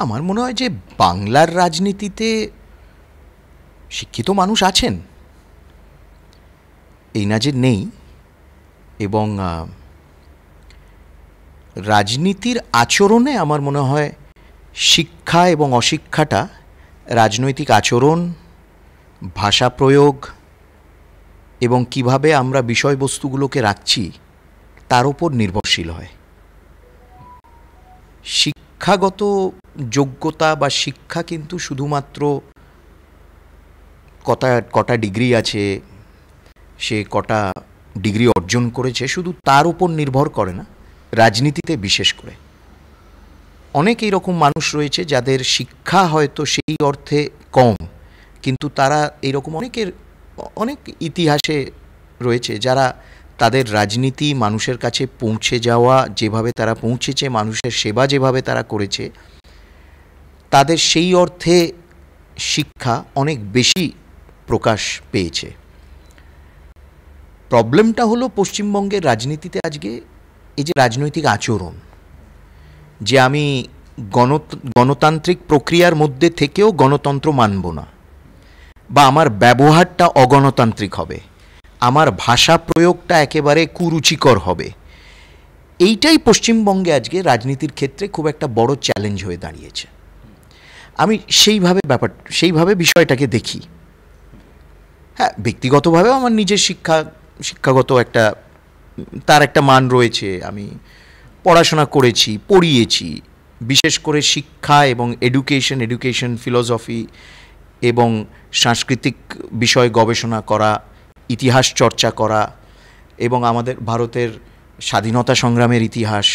আমার মনে হয় যে বাংলার রাজনীতিতে শিক্ষিত মানুষ আছেন, এই না যে নেই, এবং রাজনীতির আচরণে আমার মনে হয় শিক্ষা এবং অশিক্ষাটা রাজনৈতিক আচরণ, ভাষা প্রয়োগ এবং কিভাবে আমরা বিষয়বস্তুগুলোকে রাখছি তার উপর নির্ভরশীল হয়। শিক্ষাগত যোগ্যতা বা শিক্ষা কিন্তু শুধুমাত্র কটা ডিগ্রি আছে, সে কটা ডিগ্রি অর্জন করেছে, শুধু তার উপর নির্ভর করে না। রাজনীতিতে বিশেষ করে অনেক এইরকম মানুষ রয়েছে যাদের শিক্ষা হয়তো সেই অর্থে কম, কিন্তু তারা এইরকম অনেক ইতিহাসে রয়েছে যারা তাদের রাজনীতি মানুষের কাছে পৌঁছে যাওয়া, যেভাবে তারা পৌঁছেছে, মানুষের সেবা যেভাবে তারা করেছে, তাদের সেই অর্থে শিক্ষা অনেক বেশি প্রকাশ পেয়েছে। প্রবলেমটা হলো পশ্চিমবঙ্গের রাজনীতিতে আজকে এই যে রাজনৈতিক আচরণ, যে আমি গণতান্ত্রিক প্রক্রিয়ার মধ্যে থেকেও গণতন্ত্র মানব না, বা আমার ব্যবহারটা অগণতান্ত্রিক হবে, আমার ভাষা প্রয়োগটা একেবারে কুরুচিকর হবে, এইটাই পশ্চিমবঙ্গে আজকে রাজনীতির ক্ষেত্রে খুব একটা বড় চ্যালেঞ্জ হয়ে দাঁড়িয়েছে। আমি সেইভাবে বিষয়টাকে দেখি। হ্যাঁ, ব্যক্তিগতভাবেও আমার নিজের শিক্ষাগত তার একটা মান রয়েছে। আমি পড়াশোনা করেছি, পড়িয়েছি, বিশেষ করে শিক্ষা এবং এডুকেশন ফিলসফি এবং সাংস্কৃতিক বিষয় গবেষণা করা, ইতিহাস চর্চা করা, এবং আমাদের ভারতের স্বাধীনতা সংগ্রামের ইতিহাস,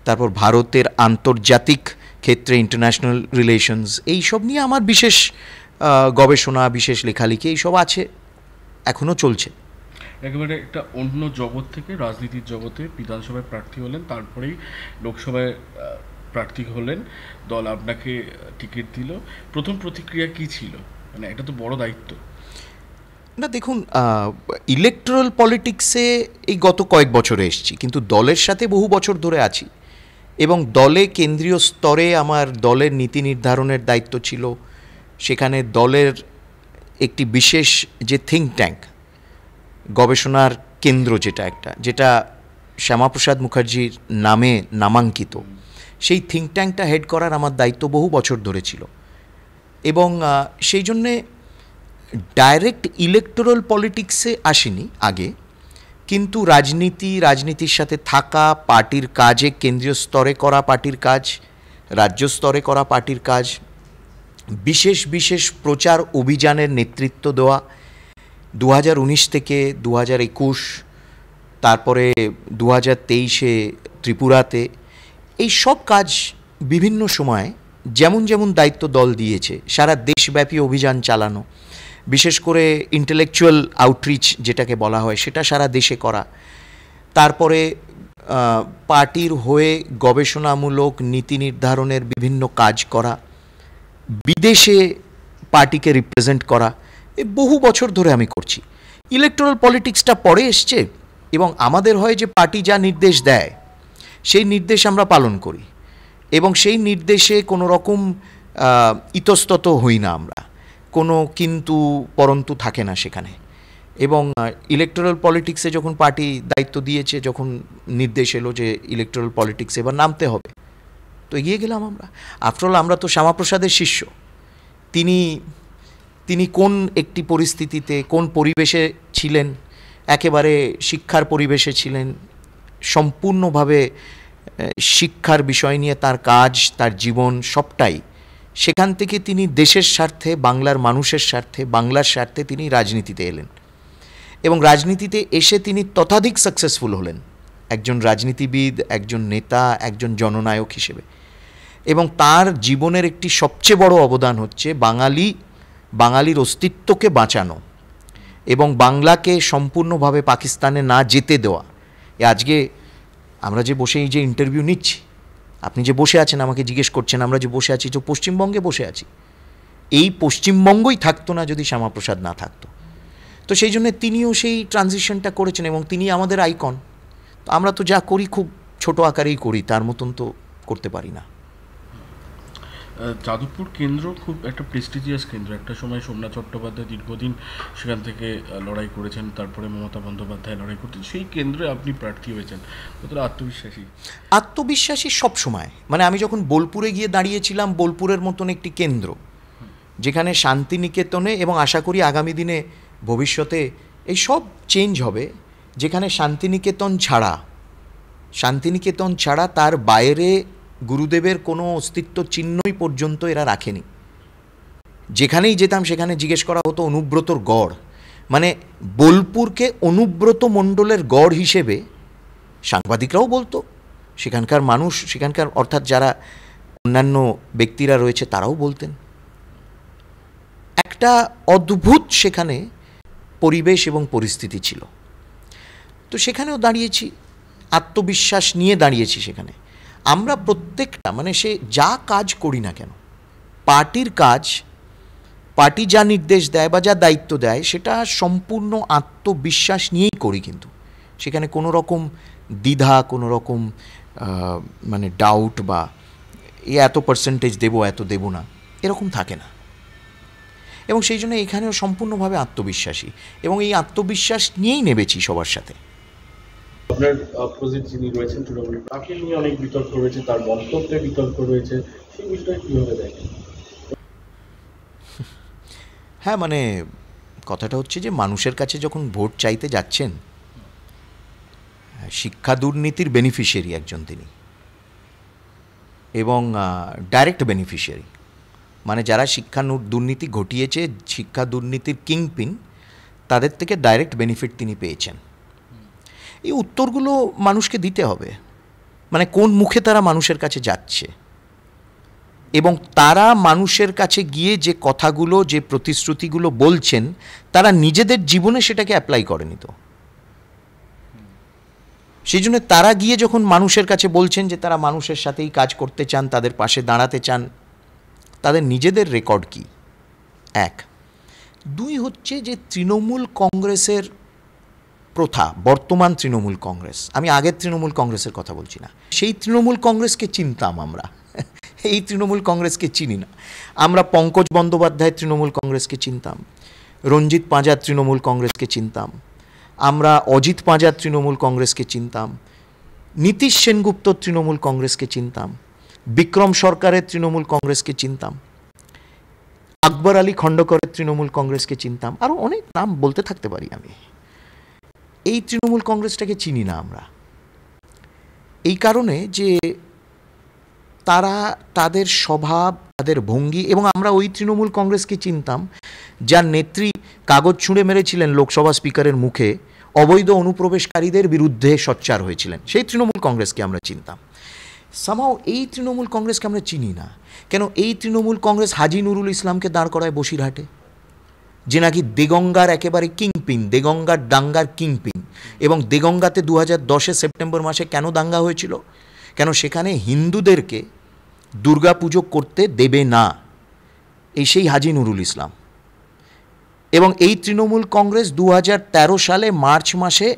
তারপর ভারতের আন্তর্জাতিক ক্ষেত্রে ইন্টারন্যাশনাল রিলেশনস, এইসব নিয়ে আমার বিশেষ গবেষণা, বিশেষ লেখালেখি এইসব আছে, এখনও চলছে। একেবারে একটা অন্য জগৎ থেকে রাজনীতির জগতে বিধানসভায় প্রার্থী হলেন, তারপরেই লোকসভায় প্রার্থী হলেন, দল আপনাকে টিকিট দিল। প্রথম প্রতিক্রিয়া কি ছিল? মানে এটা তো বড় দায়িত্ব। না, দেখুন, ইলেকট্রাল পলিটিক্সে এই গত কয়েক বছরে এসেছি, কিন্তু দলের সাথে বহু বছর ধরে আছি, এবং দলে কেন্দ্রীয় স্তরে আমার দলের নীতি নির্ধারণের দায়িত্ব ছিল। সেখানে দলের একটি বিশেষ যে থিঙ্ক ট্যাঙ্ক, গবেষণার কেন্দ্র, যেটা শ্যামাপ্রসাদ মুখার্জির নামে নামাঙ্কিত, সেই থিঙ্ক ট্যাঙ্কটা হেড করার আমার দায়িত্ব বহু বছর ধরে ছিল। এবং সেই জন্যে ডাইরেক্ট ইলেকটোরাল পলিটিক্সে আসেনি আগে, কিন্তু রাজনীতির সাথে থাকা, পার্টির কাজে কেন্দ্রীয় স্তরে করা পার্টির কাজ, রাজ্য স্তরে করা পার্টির কাজ, বিশেষ প্রচার অভিযানের নেতৃত্ব দেওয়া 2019 থেকে 2021, তারপরে 2023-এ ত্রিপুরাতে, এই সব কাজ বিভিন্ন সময়ে যেমন দায়িত্ব দল দিয়েছে, সারা দেশব্যাপী অভিযান চালানো, বিশেষ করে ইন্টেলেকচুয়াল আউটরিচ যেটাকে বলা হয়, সেটা সারা দেশে করা, তারপরে পার্টির হয়ে গবেষণামূলক নীতি নির্ধারণের বিভিন্ন কাজ করা, বিদেশে পার্টিকে রিপ্রেজেন্ট করা, বহু বছর ধরে আমি করছি। ইলেকটোরাল পলিটিক্সটা পরে এসছে, এবং আমাদের হয় যে পার্টি যা নির্দেশ দেয় সেই নির্দেশ আমরা পালন করি, এবং সেই নির্দেশে কোনো রকম ইতস্তত হই না আমরা, কোনো কিন্তু পরন্তু থাকে না সেখানে। এবং ইলেকটোরাল পলিটিক্সে যখন পার্টি দায়িত্ব দিয়েছে, যখন নির্দেশ এলো যে ইলেকটোরাল পলিটিক্সে এবার নামতে হবে, তো এগিয়ে গেলাম আমরা। আফটারঅল আমরা তো শ্যামাপ্রসাদের শিষ্য। তিনি কোন একটি পরিস্থিতিতে, কোন পরিবেশে ছিলেন, একেবারে শিক্ষার পরিবেশে ছিলেন, সম্পূর্ণভাবে শিক্ষার বিষয় নিয়ে তার কাজ, তার জীবন সবটাই, সেখান থেকে তিনি দেশের স্বার্থে, বাংলার মানুষের স্বার্থে, বাংলার স্বার্থে তিনি রাজনীতিতে এলেন, এবং রাজনীতিতে এসে তিনি ততোধিক সাকসেসফুল হলেন একজন রাজনীতিবিদ, একজন নেতা, একজন জননায়ক হিসেবে। এবং তার জীবনের একটি সবচেয়ে বড় অবদান হচ্ছে বাঙালির অস্তিত্বকে বাঁচানো এবং বাংলাকে সম্পূর্ণভাবে পাকিস্তানে না যেতে দেওয়া। আজকে আমরা যে বসে এই যে ইন্টারভিউ নিচ্ছি, আপনি যে বসে আছেন আমাকে জিজ্ঞেস করছেন, আমরা যে বসে আছি, যে পশ্চিমবঙ্গে বসে আছি, এই পশ্চিমবঙ্গই থাকতো না যদি শ্যামাপ্রসাদ না থাকতো। তো সেই জন্য তিনিও সেই ট্রানজিশনটা করেছেন, এবং তিনি আমাদের আইকন। তো আমরা তো যা করি খুব ছোট আকারেই করি, তার মতন তো করতে পারি না। যাদবপুর কেন্দ্র খুব একটা প্রেস্টিজিয়াস কেন্দ্র, একটা সময় সোমনাথ চট্টোপাধ্যায় দীর্ঘদিন সেখান থেকে লড়াই করেছেন, তারপরে মমতা বন্দ্যোপাধ্যায় লড়াই করতেন, সেই কেন্দ্রে আপনি প্রার্থী হয়েছেন, কতটা আত্মবিশ্বাসী? আত্মবিশ্বাসী সব সময়, মানে আমি যখন বোলপুরে গিয়ে দাঁড়িয়েছিলাম, বোলপুরের মতন একটি কেন্দ্র যেখানে শান্তিনিকেতনে, এবং আশা করি আগামী দিনে ভবিষ্যতে এই সব চেঞ্জ হবে, যেখানে শান্তিনিকেতন ছাড়া তার বাইরে গুরুদেবের কোনো অস্তিত্ব চিহ্নই পর্যন্ত এরা রাখেনি। যেখানেই যেতাম সেখানে জিজ্ঞেস করা হতো অনুব্রতর গড়, মানে বোলপুরকে অনুব্রত মণ্ডলের গড় হিসেবে সাংবাদিকরাও বলতো, সেখানকার মানুষ, সেখানকার অর্থাৎ যারা অন্যান্য ব্যক্তিরা রয়েছে তারাও বলতেন। একটা অদ্ভুত সেখানে পরিবেশ এবং পরিস্থিতি ছিল। তো সেখানেও দাঁড়িয়েছি, আত্মবিশ্বাস নিয়ে দাঁড়িয়েছি সেখানে। আমরা প্রত্যেকটা, মানে সে যা কাজ করি না কেন, পার্টির কাজ, পার্টি যা নির্দেশ দেয় বা যা দায়িত্ব দেয়, সেটা সম্পূর্ণ আত্মবিশ্বাস নিয়েই করি। কিন্তু সেখানে কোনো রকম দ্বিধা, কোনো রকম মানে ডাউট বা এত পার্সেন্টেজ দেবো, এত দেবো না, এরকম থাকে না। এবং সেই জন্য এখানেও সম্পূর্ণভাবে আত্মবিশ্বাসী, এবং এই আত্মবিশ্বাস নিয়েই নেমেছি সবার সাথে। আপনার অপোজিট যিনি রয়েছেন তৃণমূলের, তাকে নিয়ে অনেক বিতর্ক রয়েছে, তার মন্তব্যে বিতর্ক রয়েছে, সেই বিষয়টা কীভাবে দেখেন? হ্যাঁ, মানে কথাটা হচ্ছে যে মানুষের কাছে যখন ভোট চাইতে যাচ্ছেন, শিক্ষা দুর্নীতির বেনিফিশিয়ারি একজন তিনি, এবং ডাইরেক্ট বেনিফিশিয়ারি, মানে যারা শিক্ষা দুর্নীতি ঘটিয়েছে, শিক্ষা দুর্নীতির কিংপিন, তাদের থেকে ডাইরেক্ট বেনিফিট তিনি পেয়েছেন। এই উত্তরগুলো মানুষকে দিতে হবে, মানে কোন মুখে তারা মানুষের কাছে যাচ্ছে, এবং তারা মানুষের কাছে গিয়ে যে কথাগুলো, যে প্রতিশ্রুতিগুলো বলছেন, তারা নিজেদের জীবনে সেটাকে অ্যাপ্লাই করেনি। তো সেই জন্য তারা গিয়ে যখন মানুষের কাছে বলছেন যে তারা মানুষের সাথেই কাজ করতে চান, তাদের পাশে দাঁড়াতে চান, তাদের নিজেদের রেকর্ড কি? এক। দুই হচ্ছে যে তৃণমূল কংগ্রেসের প্রথা, বর্তমান তৃণমূল কংগ্রেস, আমি আগের তৃণমূল কংগ্রেসের কথা বলছি না, সেই তৃণমূল কংগ্রেসকে চিনতাম আমরা, এই তৃণমূল কংগ্রেসকে চিনি না। আমরা পঙ্কজ বন্দ্যোপাধ্যায়ের তৃণমূল কংগ্রেসকে চিনতাম, রঞ্জিত পাঁজার তৃণমূল কংগ্রেসকে চিনতাম, আমরা অজিত পাঁজার তৃণমূল কংগ্রেসকে চিনতাম, নীতিশ সেনগুপ্তর তৃণমূল কংগ্রেসকে চিনতাম, বিক্রম সরকারের তৃণমূল কংগ্রেসকে চিনতাম, আকবর আলী খণ্ডকরের তৃণমূল কংগ্রেসকে চিনতাম, আরও অনেক নাম বলতে থাকতে পারি আমি। এই তৃণমূল কংগ্রেসটাকে চিনি না আমরা, এই কারণে যে তারা, তাদের স্বভাব, তাদের ভঙ্গি, এবং আমরা ওই তৃণমূল কংগ্রেসকে চিনতাম যার নেত্রী কাগজ ছুঁড়ে মেরেছিলেন লোকসভা স্পিকারের মুখে, অবৈধ অনুপ্রবেশকারীদের বিরুদ্ধে সোচ্চার হয়েছিলেন, সেই তৃণমূল কংগ্রেসকে আমরা চিনতাম। সামহাও এই তৃণমূল কংগ্রেসকে আমরা চিনি না কেন? এই তৃণমূল কংগ্রেস হাজি নুরুল ইসলামকে দাঁড় করায় বসিরহাটে, যে নাকি দেগঙ্গার একেবারে কিংপিন, দেগঙ্গার দাঙ্গার কিংপিন। এবং দেগঙ্গাতে 2010 সেপ্টেম্বর মাসে কেন দাঙ্গা হয়েছিল? কেন সেখানে হিন্দুদেরকে দুর্গাপুজো করতে দেবে না, এই সেই হাজি নুরুল ইসলাম। এবং এই তৃণমূল কংগ্রেস 2013 সালে মার্চ মাসে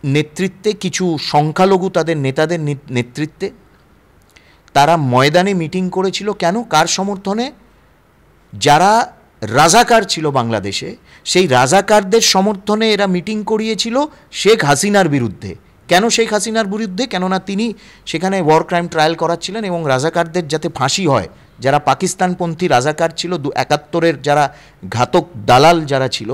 নেতৃত্বে, কিছু সংখ্যালঘু তাদের নেতাদের নেতৃত্বে তারা ময়দানে মিটিং করেছিল। কেন? কার সমর্থনে? যারা রাজাকার ছিল বাংলাদেশে, সেই রাজাকারদের সমর্থনে এরা মিটিং করিয়েছিল শেখ হাসিনার বিরুদ্ধে। কেন শেখ হাসিনার বিরুদ্ধে? কেননা তিনি সেখানে ওয়ার ক্রাইম ট্রায়াল করাচ্ছিলেন, এবং রাজাকারদের যাতে ফাঁসি হয়, যারা পাকিস্তানপন্থী রাজাকার ছিল, 71-এর যারা ঘাতক দালাল যারা ছিল,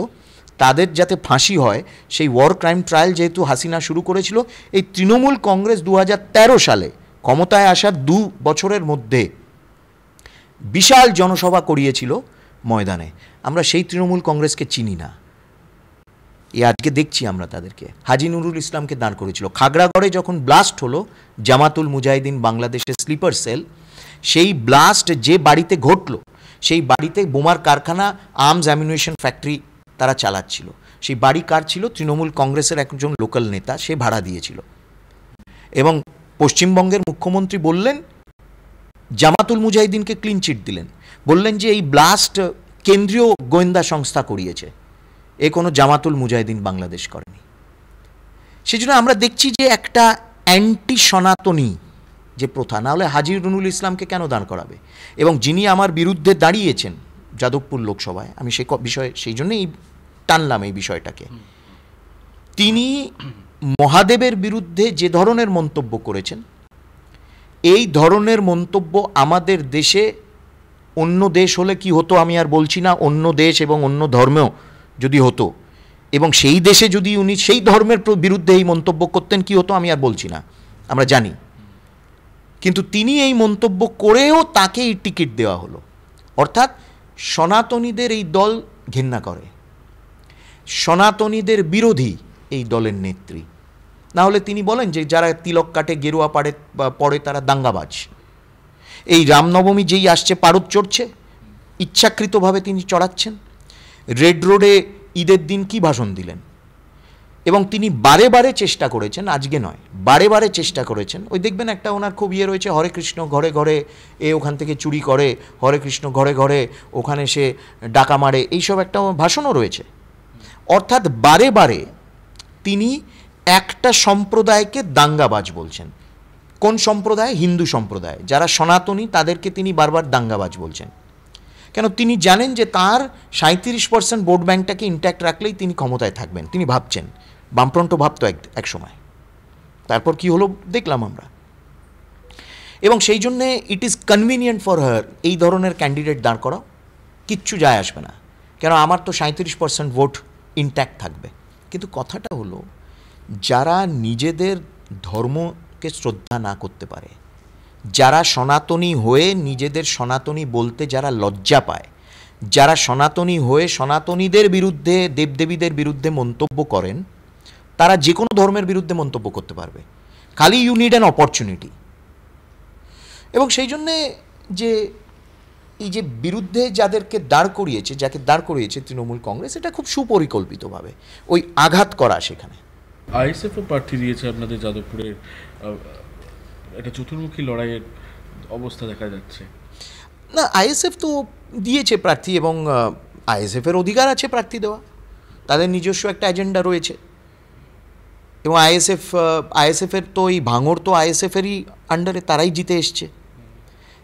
তাদের যাতে ফাঁসি হয়, সেই ওয়ার ক্রাইম ট্রায়াল যেহেতু হাসিনা শুরু করেছিল, এই তৃণমূল কংগ্রেস 2013 সালে ক্ষমতায় আসার 2 বছরের মধ্যে বিশাল জনসভা করিয়েছিল ময়দানে। আমরা সেই তৃণমূল কংগ্রেসকে চিনি না, আজকে দেখছি আমরা তাদেরকে। হাজি নুরুল ইসলামকে দাঁড় করেছিল। খাগড়াগড়ে যখন ব্লাস্ট হলো জামাতুল মুজাহিদিন বাংলাদেশের স্লিপার সেল, সেই ব্লাস্ট যে বাড়িতে ঘটল, সেই বাড়িতে বোমার কারখানা, আর্মস অ্যামিউনিশন ফ্যাক্টরি তারা চালাচ্ছিল। সেই বাড়ি কার ছিল? তৃণমূল কংগ্রেসের একজন লোকাল নেতা, সে ভাড়া দিয়েছিল। এবং পশ্চিমবঙ্গের মুখ্যমন্ত্রী বললেন, জামাতুল মুজাহিদিনকে ক্লিন চিট দিলেন, বললেন যে এই ব্লাস্ট কেন্দ্রীয় গোয়েন্দা সংস্থা করিয়েছে, এ কোনো জামাতুল মুজাহিদিন বাংলাদেশ করেনি। সেজন্য আমরা দেখছি যে একটা অ্যান্টি সনাতনী যে প্রথা, না হলে হাজী নুরুল ইসলামকে কেন দাঁড় করাবে? এবং যিনি আমার বিরুদ্ধে দাঁড়িয়েছেন যাদবপুর লোকসভায়, আমি সেই বিষয়ে সেই জন্যই টানলাম এই বিষয়টাকে, তিনি মহাদেবের বিরুদ্ধে যে ধরনের মন্তব্য করেছেন, এই ধরনের মন্তব্য আমাদের দেশে অন্য দেশ হলে কি হতো আমি আর বলছি না, অন্য দেশ এবং অন্য ধর্মেও যদি হতো, এবং সেই দেশে যদি উনি সেই ধর্মের বিরুদ্ধে এই মন্তব্য করতেন কি হতো আমি আর বলছি না, আমরা জানি। কিন্তু তিনি এই মন্তব্য করেও তাকে এই টিকিট দেওয়া হলো। অর্থাৎ সনাতনীদের এই দল ঘেন্না করে, সনাতনীদের বিরোধী এই দলের নেত্রী। না হলে তিনি বলেন যে যারা তিলক কাটে গেরুয়া পড়ে তারা দাঙ্গাবাজ। এই রামনবমী যেই আসছে পারদ চড়ছে, ইচ্ছাকৃতভাবে তিনি চড়াচ্ছেন। রেড রোডে ঈদের দিন কি ভাষণ দিলেন, এবং তিনি বারে বারে চেষ্টা করেছেন, আজকে নয় বারে বারে চেষ্টা করেছেন। ওই দেখবেন একটা ওনার খুব ইয়ে রয়েছে, হরে কৃষ্ণ ঘরে ঘরে, এ ওখান থেকে চুরি করে, হরে কৃষ্ণ ঘরে ঘরে, ওখানে সে ডাকা মারে, এইসব একটা ভাষণও রয়েছে। অর্থাৎ বারে বারে তিনি একটা সম্প্রদায়কে দাঙ্গাবাজ বলছেন। কোন সম্প্রদায়? হিন্দু সম্প্রদায়, যারা সনাতনী তাদেরকে তিনি বারবার দাঙ্গাবাজ বলছেন। কেন? তিনি জানেন যে তার 37% ভোট ব্যাংকটাকে ইন্ট্যাক্ট রাখলেই তিনি ক্ষমতায় থাকবেন। তিনি ভাবছেন, বামফ্রন্টও ভাবতো এক সময়, তারপর কি হলো দেখলাম আমরা। এবং সেই জন্যে it is convenient for her এই ধরনের ক্যান্ডিডেট দাঁড় করাও, কিচ্ছু যায় আসবে না, কেন আমার তো 37% ভোট ইন্ট্যাক্ট থাকবে। কিন্তু কথাটা হলো, যারা নিজেদের ধর্মকে শ্রদ্ধা না করতে পারে, যারা সনাতনী হয়ে নিজেদের সনাতনী বলতে যারা লজ্জা পায়, যারা সনাতনী হয়ে সনাতনীদের বিরুদ্ধে, দেবদেবীদের বিরুদ্ধে মন্তব্য করেন, তারা যে কোনো ধর্মের বিরুদ্ধে মন্তব্য করতে পারবে, খালি ইউ নিড অ্যান অপরচুনিটি। এবং সেই জন্যে যে এই যে বিরুদ্ধে যাদেরকে দাঁড় করিয়েছে, যাকে দাঁড় করিয়েছে তৃণমূল কংগ্রেস, এটা খুব সুপরিকল্পিতভাবে ওই আঘাত করা। সেখানে আইএসএফও প্রার্থী দিয়েছে আপনাদের যাদবপুরের, একটা চতুর্মুখী লড়াইয়ের অবস্থা দেখা যাচ্ছে। না, আইএসএফ তো দিয়েছে প্রার্থী, এবং আইএসএফের অধিকার আছে প্রার্থী দেওয়া, তাদের নিজস্ব একটা এজেন্ডা রয়েছে। এবং আইএসএফের তো এই ভাঙড় তো আইএসএফেরই আন্ডারে, তারাই জিতে এসছে।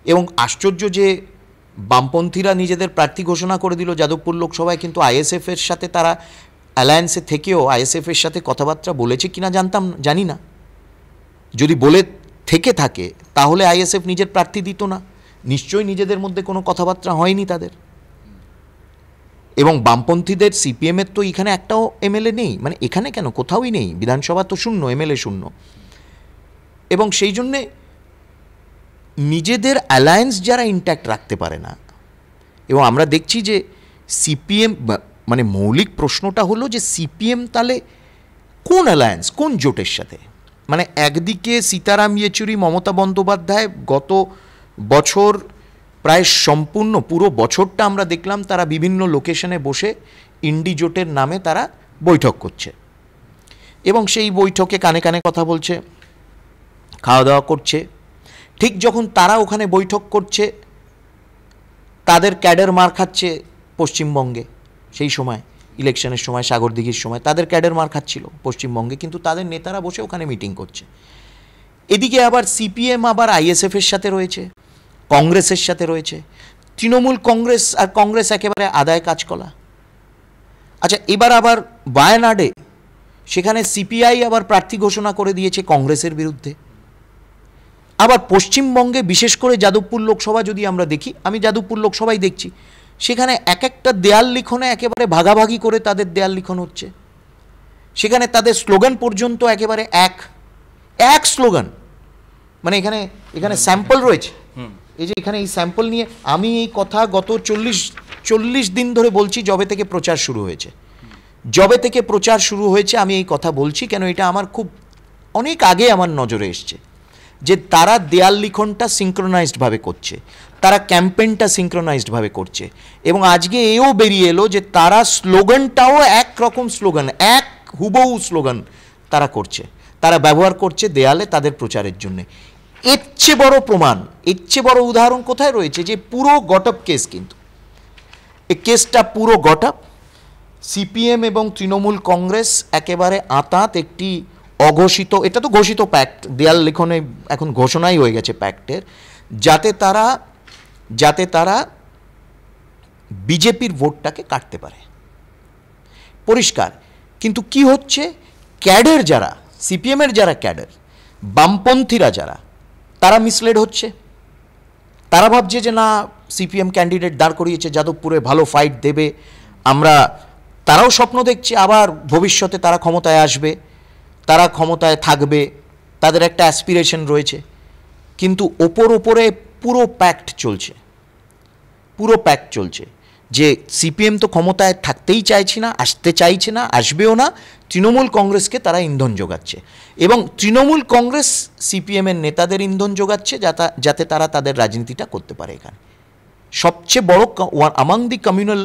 এবং আশ্চর্য যে বামপন্থীরা নিজেদের প্রার্থী ঘোষণা করে দিল যাদবপুর লোকসভায়, কিন্তু আইএসএফের সাথে তারা অ্যালায়েন্সে থেকেও আইএসএফের সাথে কথাবার্তা বলেছে কিনা জানি না। যদি বলে থেকে থাকে তাহলে আইএসএফ নিজের প্রার্থী দিত না, নিশ্চয়ই নিজেদের মধ্যে কোনো কথাবার্তা হয়নি তাদের। এবং বামপন্থীদের, সিপিএমের তো এখানে একটাও এমএলএ নেই, মানে এখানে কেন কোথাওই নেই, বিধানসভা তো শূন্য, এমএলএ শূন্য। এবং সেই জন্যে নিজেদের অ্যালায়েন্স যারা ইন্ট্যাক্ট রাখতে পারে না, এবং আমরা দেখছি যে সিপিএম, মানে মৌলিক প্রশ্নটা হলো যে সিপিএম তাহলে কোন অ্যালায়েন্স, কোন জোটের সাথে? মানে একদিকে সীতারাম ইয়েচুরি, মমতা বন্দ্যোপাধ্যায় গত বছর প্রায় সম্পূর্ণ পুরো বছরটা আমরা দেখলাম তারা বিভিন্ন লোকেশনে বসে ইন্ডি জোটের নামে তারা বৈঠক করছে, এবং সেই বৈঠকে কানে কানে কথা বলছে, খাওয়া দাওয়া করছে। ঠিক যখন তারা ওখানে বৈঠক করছে, তাদের ক্যাডার মার খাচ্ছে পশ্চিমবঙ্গে। সেই সময় ইলেকশনের সময়, সাগরদিঘির সময় তাদের ক্যাডার মার খাচ্ছিল পশ্চিমবঙ্গে, কিন্তু তাদের নেতারা বসে ওখানে মিটিং করছে। এদিকে আবার সিপিএম আবার আইএসএফের সাথে রয়েছে, কংগ্রেসের সাথে রয়েছে, তৃণমূল কংগ্রেস আর কংগ্রেস একেবারে আদায় কাজকলা। আচ্ছা, এবার আবার বায়ানাডে সেখানে সিপিআই আবার প্রার্থী ঘোষণা করে দিয়েছে কংগ্রেসের বিরুদ্ধে। আবার পশ্চিমবঙ্গে বিশেষ করে যাদবপুর লোকসভা যদি আমরা দেখি, আমি যাদবপুর লোকসভায় দেখছি, সেখানে এক একটা দেয়াল লিখনে একেবারে ভাগাভাগি করে তাদের দেয়াল লিখন হচ্ছে। সেখানে তাদের স্লোগান পর্যন্ত একেবারে এক স্লোগান। মানে এখানে স্যাম্পল রয়েছে, এই যে এখানে এই স্যাম্পল নিয়ে আমি এই কথা গত 40 দিন ধরে বলছি, যবে থেকে প্রচার শুরু হয়েছে আমি এই কথা বলছি। কেন? এটা আমার খুব অনেক আগে আমার নজরে এসছে যে তারা দেয়াল লিখনটা সিঙ্ক্রোনাইজডভাবে করছে, তারা ক্যাম্পেইনটা সিঙ্ক্রোনাইজডভাবে করছে, এবং আজকে এও বেরিয়ে এলো যে তারা স্লোগানটাও একরকম স্লোগান, এক হুবহু স্লোগান তারা করছে, তারা ব্যবহার করছে দেয়ালে তাদের প্রচারের জন্যে। এর চেয়ে বড় প্রমাণ, এর চেয়ে বড় উদাহরণ কোথায় রয়েছে? যে পুরো গটপ কেস, কিন্তু এই কেসটা পুরো গটপ। সিপিএম এবং তৃণমূল কংগ্রেস একেবারে আঁতাত একটি অঘোষিত, এটা তো ঘোষিত প্যাক্ট, দেয়াল লিখনে এখন ঘোষণাই হয়ে গেছে প্যাক্টের, যাতে তারা বিজেপির ভোটটাকে কাটতে পারে, পরিষ্কার। কিন্তু কি হচ্ছে, ক্যাডার যারা, সিপিএমের যারা ক্যাডার, বামপন্থীরা যারা, তারা মিসলেড হচ্ছে। তারা ভাবছে যে না, সিপিএম ক্যান্ডিডেট দাঁড় করিয়েছে যাদবপুরে, ভালো ফাইট দেবে, তারাও স্বপ্ন দেখছে আবার ভবিষ্যতে তারা ক্ষমতায় আসবে, তারা ক্ষমতায় থাকবে, তাদের একটা অ্যাসপিরেশন রয়েছে। কিন্তু ওপরে পুরো প্যাক্ট চলছে যে সিপিএম তো ক্ষমতায় থাকতেই চাইছে না, আসতে চাইছে না, আসবেও না, তৃণমূল কংগ্রেসকে তারা ইন্ধন যোগাচ্ছে, এবং তৃণমূল কংগ্রেস সিপিএমের নেতাদের ইন্ধন যোগাচ্ছে যাতে তারা তাদের রাজনীতিটা করতে পারে। এখানে সবচেয়ে বড় আমাং দি কমিউনাল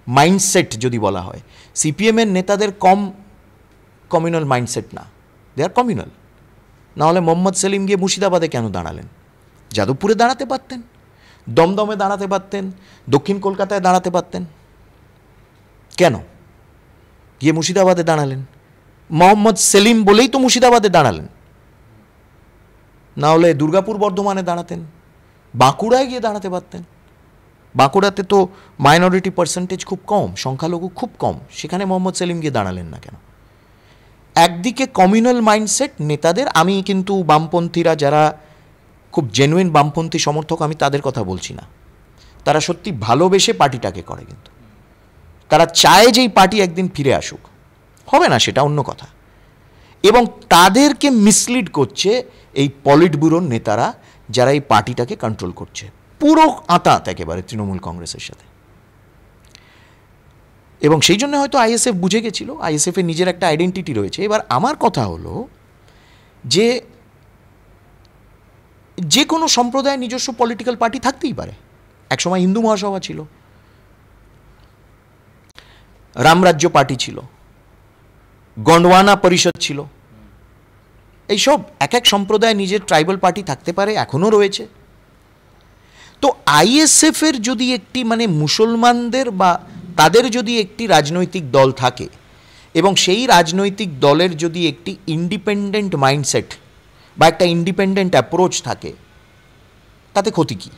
মাইন্ডসেট যদি বলা হয়, সিপিএমের নেতাদের কমিউনাল মাইন্ডসেট না, দে আর কমিউনাল। নাহলে মোহাম্মদ সেলিম গিয়ে মুর্শিদাবাদে কেন দাঁড়ালেন? যাদবপুরে দাঁড়াতে পারতেন, দমদমে দাঁড়াতে পারতেন, দক্ষিণ কলকাতায় দাঁড়াতে পারতেন, কেন গিয়ে মুর্শিদাবাদে দাঁড়ালেন? মোহাম্মদ সেলিম বলেই তো মুর্শিদাবাদে দাঁড়ালেন, না হলে দুর্গাপুর বর্ধমানে দাঁড়াতেন, বাঁকুড়ায় গিয়ে দাঁড়াতে পারতেন। বাঁকুড়াতে তো মাইনরিটি পার্সেন্টেজ খুব কম, সংখ্যালঘু খুব কম, সেখানে মোহাম্মদ সেলিম গিয়ে দাঁড়ালেন না কেন? একদিকে কমিউনাল মাইন্ডসেট নেতাদের, আমি কিন্তু বামপন্থীরা যারা খুব জেনুইন বামপন্থী সমর্থক, আমি তাদের কথা বলছি না, তারা সত্যি ভালোবেসে পার্টিটাকে করে, কিন্তু তারা চায় যে এই পার্টি একদিন ফিরে আসুক, হবে না সেটা অন্য কথা। এবং তাদেরকে মিসলিড করছে এই পলিট ব্যুরোর নেতারা, যারা এই পার্টিটাকে কন্ট্রোল করছে, পুরো আঁতাত একেবারে তৃণমূল কংগ্রেসের সাথে। এবং সেই জন্য হয়তো আইএসএফ বুঝে গেছিল, আইএসএফের নিজের একটা আইডেন্টিটি রয়েছে। এবার আমার কথা হলো যে কোনো সম্প্রদায়ের নিজস্ব পলিটিক্যাল পার্টি থাকতেই পারে। একসময় হিন্দু মহাসভা ছিল, রামরাজ্য পার্টি ছিল, গন্ডওয়ানা পরিষদ ছিল, এইসব এক এক সম্প্রদায় নিজের ট্রাইবাল পার্টি থাকতে পারে, এখনও রয়েছে। তো আইএসএফের যদি একটি মুসলমানদের বা তাদের যদি একটি রাজনৈতিক দল থাকে, এবং সেই রাজনৈতিক দলের যদি একটি ইন্ডিপেন্ডেন্ট মাইন্ডসেট বা একটা ইন্ডিপেন্ডেন্ট অ্যাপ্রোচ থাকে, তাতে ক্ষতি কী?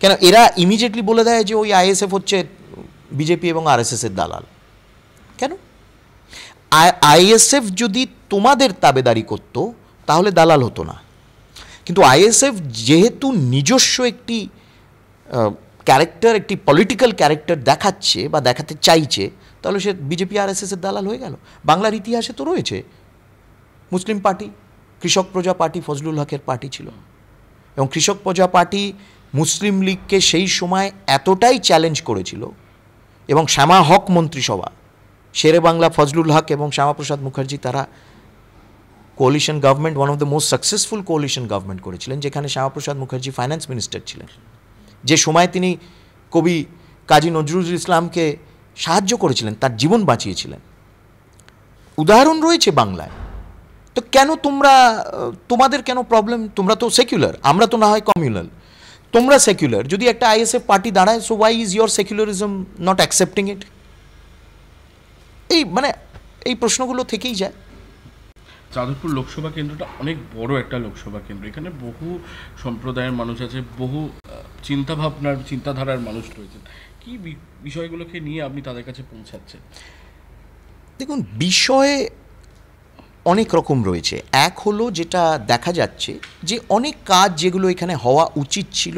কেন এরা ইমিডিয়েটলি বলে দেয় যে ওই আইএসএফ হচ্ছে বিজেপি এবং আরএসএসের দালাল? কেন? আইএসএফ যদি তোমাদের তাবেদারি করত তাহলে দালাল হতো না। কিন্তু আইএসএফ যেহেতু নিজস্ব একটি ক্যারেক্টার, একটি পলিটিক্যাল ক্যারেক্টার দেখাচ্ছে বা দেখাতে চাইছে, তাহলে সে বিজেপি আরএসএসের দালাল হয়ে গেল। বাংলার ইতিহাসে তো রয়েছে, মুসলিম পার্টি কৃষক প্রজা পার্টি ফজলুল হকের পার্টি ছিল, এবং কৃষক প্রজা পার্টি মুসলিম লীগকে সেই সময় এতটাই চ্যালেঞ্জ করেছিল, এবং শ্যামা হক মন্ত্রিসভা, শেরে বাংলা ফজলুল হক এবং শ্যামাপ্রসাদ মুখার্জি, তারা coalition government, one of the most successful coalition government করেছিলেন, যেখানে শ্যামাপ্রসাদ মুখার্জি ফাইন্যান্স মিনিস্টার ছিলেন, যে সময় তিনি কবি কাজী নজরুল ইসলামকে সাহায্য করেছিলেন, তার জীবন বাঁচিয়েছিলেন। উদাহরণ রয়েছে বাংলায়। তো কেন তোমাদের কেন প্রবলেম? তোমরা তো সেকুলার, আমরা তো না হয় কমিউনাল, তোমরা সেকুলার। যদি একটা আইএসএফ পার্টি দাঁড়ায়, so why is your secularism not accepting it? এই প্রশ্নগুলো থেকেই যায়। যাদবপুর লোকসভা কেন্দ্রটা অনেক বড় একটা লোকসভা কেন্দ্র, এখানে বহু সম্প্রদায়ের মানুষ আছে, বহু চিন্তাধারার মানুষ রয়েছেন। কি বিষয়গুলোকে নিয়ে আপনি তাদের কাছে পৌঁছাচ্ছেন? দেখুন, বিষয় অনেক রকম রয়েছে। এক হলো, যেটা দেখা যাচ্ছে যে অনেক কাজ যেগুলো এখানে হওয়া উচিত ছিল,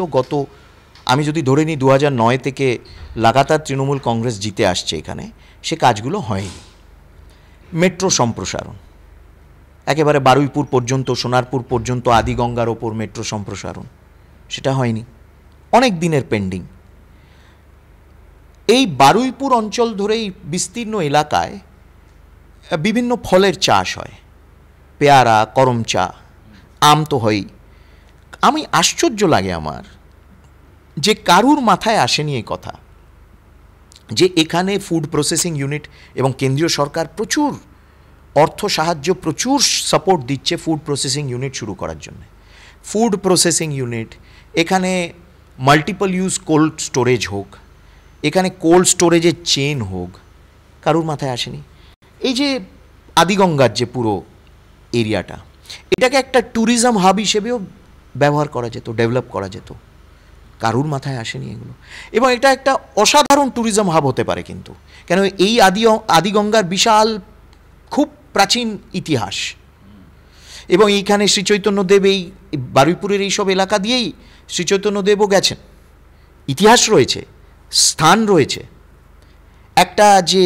আমি যদি ধরে নিই 2009 থেকে লাগাতার তৃণমূল কংগ্রেস জিতে আসছে এখানে, সে কাজগুলো হয়নি। মেট্রো সম্প্রসারণ, একেবারে বারুইপুর পর্যন্ত, সোনারপুর পর্যন্ত আদিগঙ্গার ওপর মেট্রো সম্প্রসারণ, সেটা হয়নি, অনেক দিনের পেন্ডিং। এই বারুইপুর অঞ্চল ধরে এই বিস্তীর্ণ এলাকায় বিভিন্ন ফলের চাষ হয়, পেয়ারা, করম চা, আম তো হয়ই। আমি আশ্চর্য লাগে আমার যে কারুর মাথায় আসেনি এই কথা, যে এখানে ফুড প্রসেসিং ইউনিট, এবং কেন্দ্রীয় সরকার প্রচুর অর্থ সাহায্য, প্রচুর সাপোর্ট দিচ্ছে ফুড প্রসেসিং ইউনিট শুরু করার জন্য। ফুড প্রসেসিং ইউনিট, এখানে মাল্টিপল ইউজ কোল্ড স্টোরেজ হোক, এখানে কোল্ড স্টোরেজের চেন হোক, কারুর মাথায় আসেনি। এই যে আদিগঙ্গার যে পুরো এরিয়াটা, এটাকে একটা ট্যুরিজম হাব হিসেবেও ব্যবহার করা যেত, ডেভেলপ করা যেত। কারুর মাথায় আসেনি এগুলো। এবং এটা একটা অসাধারণ ট্যুরিজম হাব হতে পারে কিন্তু, কেন এই আদিগঙ্গার বিশাল খুব প্রাচীন ইতিহাস, এবং এইখানে শ্রীচৈতন্যদেব এই বারুইপুরের এইসব এলাকা দিয়েই শ্রীচৈতন্যদেবও গেছেন। ইতিহাস রয়েছে, স্থান রয়েছে। একটা যে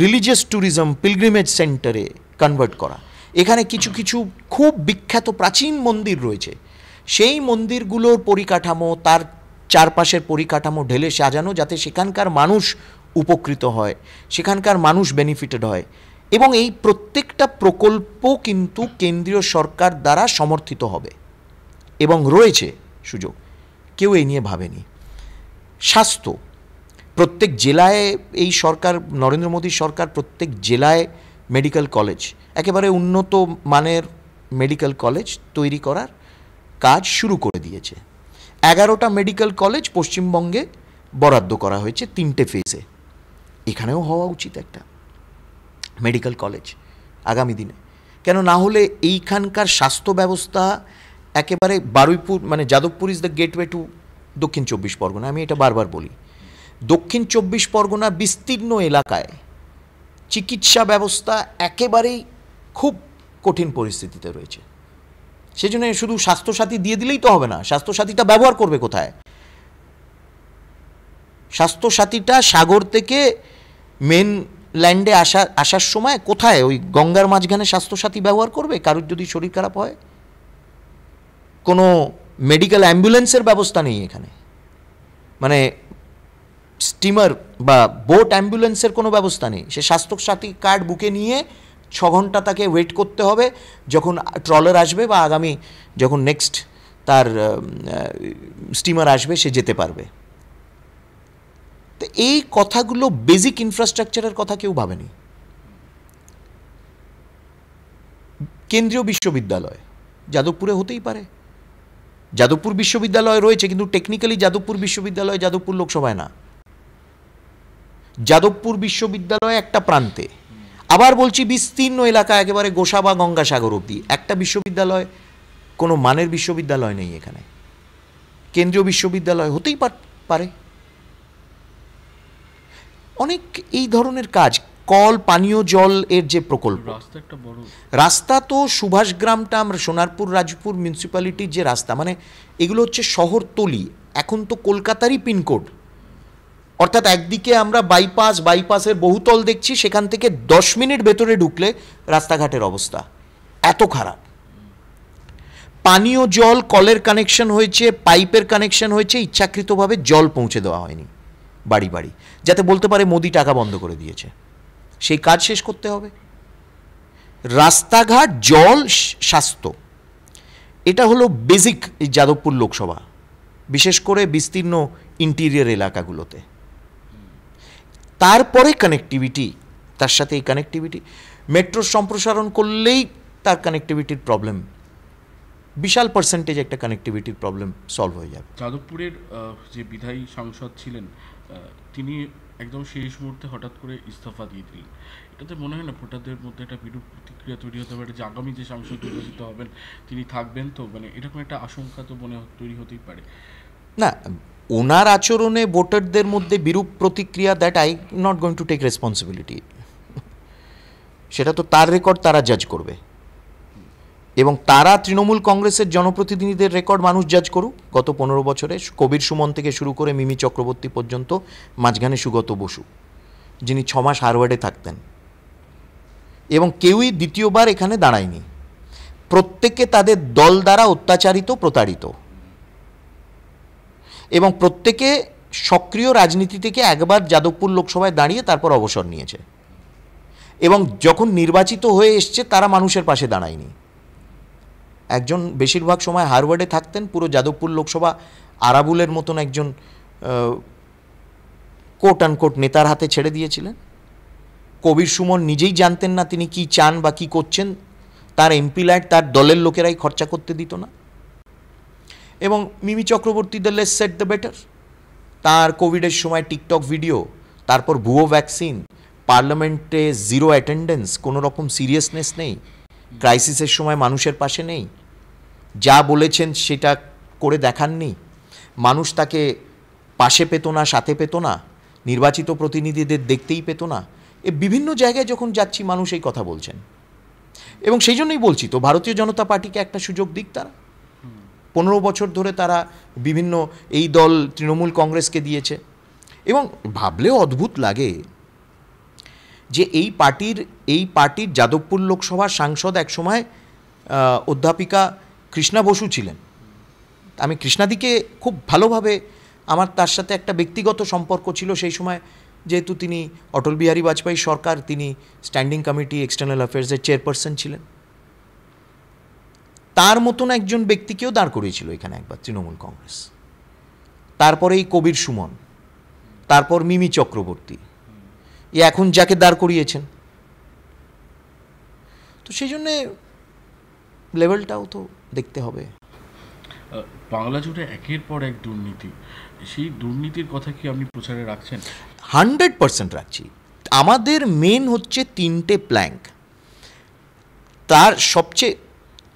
রিলিজিয়াস ট্যুরিজম পিলগ্রিমেজ সেন্টারে কনভার্ট করা, এখানে কিছু কিছু খুব বিখ্যাত প্রাচীন মন্দির রয়েছে, সেই মন্দিরগুলোর পরিকাঠামো, তার চারপাশের পরিকাঠামো ঢেলে সাজানো, যাতে সেখানকার মানুষ উপকৃত হয়, সেখানকার মানুষ বেনিফিটেড হয়। এবং এই প্রত্যেকটা প্রকল্প কিন্তু কেন্দ্রীয় সরকার দ্বারা সমর্থিত হবে এবং রয়েছে সুযোগ, কেউ এই নিয়ে ভাবেনি। স্বাস্থ্য, প্রত্যেক জেলায় এই সরকার, নরেন্দ্র মোদীর সরকার প্রত্যেক জেলায় মেডিকেল কলেজ, একেবারে উন্নত মানের মেডিকেল কলেজ তৈরি করার কাজ শুরু করে দিয়েছে। 11টা মেডিকেল কলেজ পশ্চিমবঙ্গে বরাদ্দ করা হয়েছে 3টে ফেজে। এখানেও হওয়া উচিত একটা মেডিকেল কলেজ আগামী দিনে, কেন না হলে এইখানকার স্বাস্থ্য ব্যবস্থা একেবারে বারুইপুর, মানে Jadavpur is the gateway to দক্ষিণ 24 পরগনা। আমি এটা বারবার বলি, দক্ষিণ 24 পরগনার বিস্তীর্ণ এলাকায় চিকিৎসা ব্যবস্থা একেবারেই খুব কঠিন পরিস্থিতিতে রয়েছে। সেজন্য শুধু স্বাস্থ্যসাথী দিয়ে দিলেই তো হবে না, স্বাস্থ্যসাথীটা ব্যবহার করবে কোথায়? স্বাস্থ্যসাথীটা সাগর থেকে মেন ল্যান্ডে আসার সময় কোথায়? ওই গঙ্গার মাঝখানে স্বাস্থ্যসাথী ব্যবহার করবে কারুর যদি শরীর খারাপ হয়? কোনো মেডিকেল অ্যাম্বুলেন্সের ব্যবস্থা নেই এখানে, মানে স্টিমার বা বোট অ্যাম্বুলেন্সের কোনো ব্যবস্থা নেই। সে স্বাস্থ্যসাথী কার্ড বুকে নিয়ে 6 ঘন্টা তাকে ওয়েট করতে হবে, যখন ট্রলার আসবে বা আগামী যখন নেক্সট তার স্টিমার আসবে সে যেতে পারবে। তো এই কথাগুলো, বেসিক ইনফ্রাস্ট্রাকচারের কথা কেউ ভাবেনি। কেন্দ্রীয় বিশ্ববিদ্যালয় যাদবপুরে হতেই পারে, যাদবপুর বিশ্ববিদ্যালয় রয়েছে, কিন্তু টেকনিক্যালি যাদবপুর বিশ্ববিদ্যালয় যাদবপুর লোকসভায় না। যাদবপুর বিশ্ববিদ্যালয় একটা প্রান্তে, আবার বলছি বিস্তীর্ণ এলাকা একেবারে গোসা বা গঙ্গাসাগর অবধি একটা বিশ্ববিদ্যালয়, কোনো মানের বিশ্ববিদ্যালয় নেই এখানে। কেন্দ্রীয় বিশ্ববিদ্যালয় হতেই পারে। অনেক এই ধরনের কাজ, কল, পানীয় জল এর যে প্রকল্প, রাস্তা তো সুভাষগ্রামটা, আমরা সোনারপুর রাজপুর মিউনিসিপ্যালিটির যে রাস্তা, মানে এগুলো হচ্ছে শহরতলি, এখন তো কলকাতারই পিনকোড। অর্থাৎ একদিকে আমরা বাইপাসের বহুতল দেখছি, সেখান থেকে 10 মিনিট ভেতরে ঢুকলে রাস্তাঘাটের অবস্থা এত খারাপ। পানীয় জল, কলের কানেকশন হয়েছে, পাইপের কানেকশন হয়েছে, ইচ্ছাকৃতভাবে জল পৌঁছে দেওয়া হয়নি বাড়ি বাড়ি, যাতে বলতে পারে মোদি টাকা বন্ধ করে দিয়েছে। সেই কাজ শেষ করতে হবে। রাস্তাঘাট, জল, স্বাস্থ্য, এটা হলো বেসিক এই যাদবপুর লোকসভা, বিশেষ করে বিস্তীর্ণ ইন্টিরিয়র এলাকাগুলোতে। তারপরে কানেক্টিভিটি, তার সাথে এই কানেক্টিভিটি, মেট্রোর সম্প্রসারণ করলেই তার কানেক্টিভিটির প্রবলেম, বিশাল পার্সেন্টেজ একটা কানেক্টিভিটির প্রবলেম সলভ হয়ে যাবে। যাদবপুরের যে বিধায়ী সাংসদ ছিলেন, তিনি একদম শেষ মুহূর্তে হঠাৎ করে ইস্তফা দিয়ে দিলেন। এটাতে মনে হয় না ভোটারদের মধ্যে একটা বিরূপ প্রতিক্রিয়া তৈরি হতে পারে যে আগামী যে সাংসদ নির্বাচিত হবেন তিনি থাকবেন তো, মানে এরকম একটা আশঙ্কা তো তৈরি হতেই পারে না? ওনার আচরণে ভোটারদের মধ্যে বিরূপ প্রতিক্রিয়া, that I not going to take responsibility. সেটা তো তার রেকর্ড, তারা জাজ করবে, এবং তারা তৃণমূল কংগ্রেসের জনপ্রতিনিধিদের রেকর্ড মানুষ জাজ করুক। গত 15 বছরে কবির সুমন থেকে শুরু করে মিমি চক্রবর্তী পর্যন্ত, মাঝখানে সুগত বসু যিনি 6 মাস হারওয়ার্ডে থাকতেন, এবং কেউই দ্বিতীয়বার এখানে দাঁড়ায়নি। প্রত্যেকে তাদের দল দ্বারা অত্যাচারিত, প্রতারিত, এবং প্রত্যেকে সক্রিয় রাজনীতি থেকে একবার যাদবপুর লোকসভায় দাঁড়িয়ে তারপর অবসর নিয়েছে, এবং যখন নির্বাচিত হয়ে এসছে তারা মানুষের পাশে দাঁড়ায়নি। একজন বেশিরভাগ সময় হারওয়ার্ডে থাকতেন, পুরো যাদবপুর লোকসভা আরাবুলের মতন একজন কোট আনকোট নেতার হাতে ছেড়ে দিয়েছিলেন। কবির সুমন নিজেই জানতেন না তিনি কি চান বা কি করছেন, তার এমপি লাইট তার দলের লোকেরাই খরচা করতে দিত না। এবং Mimi Chakraborty, the less said the better, তার কোভিডের সময় টিকটক ভিডিও, তারপর ভুয়ো ভ্যাকসিন, পার্লামেন্টে জিরো অ্যাটেন্ডেন্স, কোনো রকম সিরিয়াসনেস নেই, ক্রাইসিসের সময় মানুষের পাশে নেই, যা বলেছেন সেটা করে দেখাননি, মানুষ তাকে পাশে পেত না, সাথে পেত না, নির্বাচিত প্রতিনিধিদের দেখতেই পেত না। বিভিন্ন জায়গায় যখন যাচ্ছি মানুষ এই কথা বলছেন, এবং সেই জন্যই বলছি তো ভারতীয় জনতা পার্টিকে একটা সুযোগ দিক তারা। 15 বছর ধরে তারা বিভিন্ন এই দল তৃণমূল কংগ্রেসকে দিয়েছে, এবং ভাবলেও অদ্ভুত লাগে যে এই পার্টির যাদবপুর লোকসভার সাংসদ একসময় অধ্যাপিকা কৃষ্ণা বসু ছিলেন। আমি কৃষ্ণাদিকে খুব ভালোভাবে, আমার তার সাথে একটা ব্যক্তিগত সম্পর্ক ছিল সেই সময়, যেহেতু তিনি অটল বিহারী বাজপেয়ী সরকার, তিনি স্ট্যান্ডিং কমিটি এক্সটার্নাল অ্যাফেয়ার্সের চেয়ারপারসন ছিলেন। তার মতন একজন ব্যক্তিকেও দাঁড় করিয়েছিল এখানে একবার তৃণমূল কংগ্রেস। তারপরে এই কবির সুমন, তারপর মিমি চক্রবর্তী, এখন যাকে দাঁড় করিয়েছেন। তো সেই জন্যে লেভেলটাও তো দেখতে হবে। বাংলা জুড়ে একের পর এক দুর্নীতি, সেই দুর্নীতির কথা কি আপনি প্রচারে রাখছেন? 100% রাখছি। আমাদের মেন হচ্ছে 3টে প্ল্যাঙ্ক। তার সবচেয়ে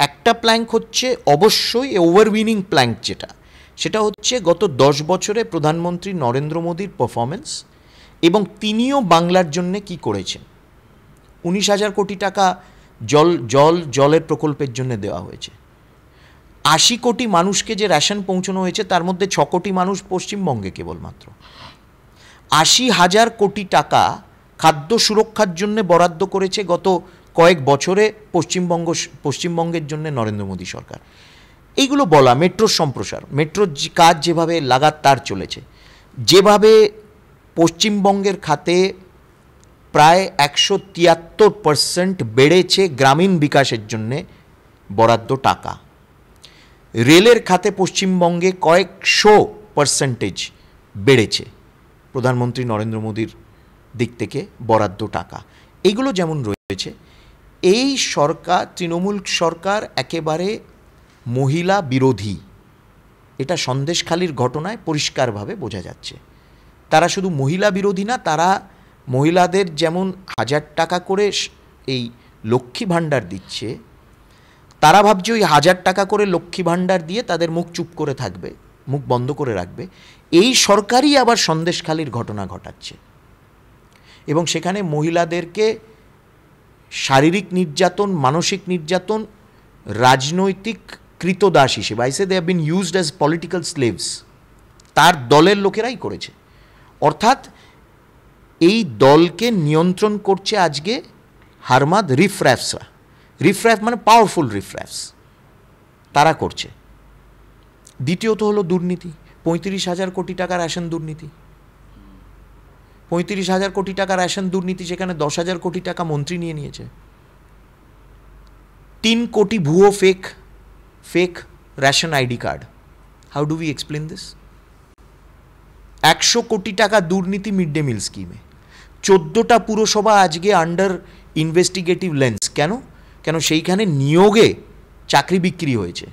একটা প্ল্যাঙ্ক হচ্ছে অবশ্যই ওভারউইনিং প্ল্যাঙ্ক, সেটা হচ্ছে গত 10 বছরে প্রধানমন্ত্রী নরেন্দ্র মোদীর পারফরমেন্স, এবং তিনিও বাংলার জন্য কি করেছেন। 19,000 কোটি টাকা জলের প্রকল্পের জন্য দেওয়া হয়েছে। 80 কোটি মানুষকে যে রেশন পৌঁছানো হয়েছে, তার মধ্যে 6 কোটি মানুষ পশ্চিমবঙ্গে কেবলমাত্র। 80,000 কোটি টাকা খাদ্য সুরক্ষার জন্য বরাদ্দ করেছে গত কয়েক বছরে পশ্চিমবঙ্গের জন্য নরেন্দ্র মোদী সরকার। এইগুলো বলা, মেট্রোর সম্প্রসার, মেট্রোর কাজ যেভাবে লাগাতার চলেছে, যেভাবে পশ্চিমবঙ্গের খাতে প্রায় 173% বেড়েছে গ্রামীণ বিকাশের জন্যে বরাদ্দ টাকা। রেলের খাতে পশ্চিমবঙ্গে কয়েকশো % বেড়েছে প্রধানমন্ত্রী নরেন্দ্র মোদীর দিক থেকে বরাদ্দ টাকা। এইগুলো যেমন রয়েছে, এই সরকার, তৃণমূল সরকার একেবারে মহিলা বিরোধী। এটা সন্দেশখালির ঘটনায় পরিষ্কারভাবে বোঝা যাচ্ছে। তারা শুধু মহিলা বিরোধী না, তারা মহিলাদের যেমন 1000 টাকা করে এই লক্ষ্মী ভাণ্ডার দিচ্ছে, তারা ভাবছে ওই 1000 টাকা করে লক্ষ্মী ভাণ্ডার দিয়ে তাদের মুখ চুপ করে থাকবে, মুখ বন্ধ করে রাখবে। এই সরকারই আবার সন্দেশখালির ঘটনা ঘটাচ্ছে, এবং সেখানে মহিলাদেরকে শারীরিক নির্যাতন, মানসিক নির্যাতন, রাজনৈতিক কৃতদাস হিসেবে, I say they have been used as political slaves, তার দলের লোকেরাই করেছে। অর্থাৎ এই দলকে নিয়ন্ত্রণ করছে আজকে হারমাদ রিফ্র্যাফসরা। রিফ্র্যাফ মানে পাওয়ারফুল রিফ্র্যাফস, তারা করছে। দ্বিতীয়ত হলো দুর্নীতি, 35,000 কোটি টাকা রেশন দুর্নীতি। 35,000 কোটি টাকা রেশন দুর্নীতি, সেখানে 10,000 কোটি টাকা মন্ত্রী নিয়ে নিয়েছে। 3 কোটি ভুয়ো fake ration ID card. How do we explain this? 100 কোটি টাকা দুর্নীতি মিড ডে মিল স্কিমে। 14টা পুরসভা আজকে আন্ডার ইনভেস্টিগেটিভ লেন্স। কেন সেইখানে নিয়োগে চাকরি বিক্রি হয়েছে।